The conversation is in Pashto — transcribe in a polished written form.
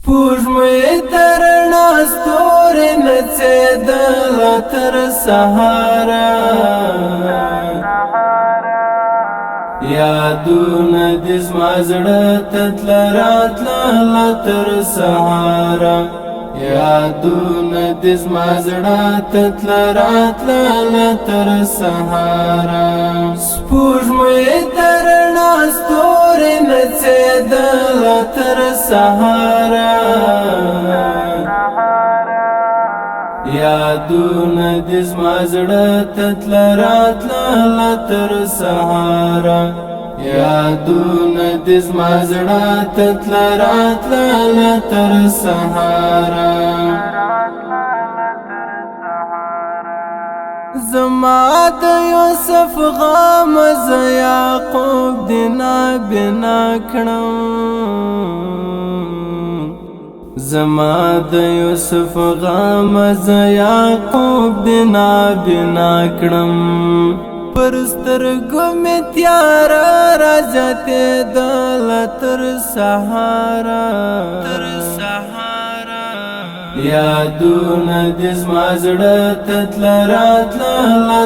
سپوږمۍ تر رڼا ستوري نڅېدله تر سهاره یادونه دې زما زړه ته تله راتله تر سهاره یادونه دې زما زړه ته تله راتله تر سهاره سپوږمۍ تر رڼا ستوري نڅېدله تر سهاره یادونه دې زما زړه ته تله راتله تر سهاره یادونه دې زما زړه ته تله راتله تر سهاره زما د یوسف غم زه یعقوب دې نابینا کړم زما د یوسف غم زه یعقوب دې نابینا کړم پر سترګو مې تیاره راځتېدله تر سهاره یادونه دې زما زړه ته تله راتله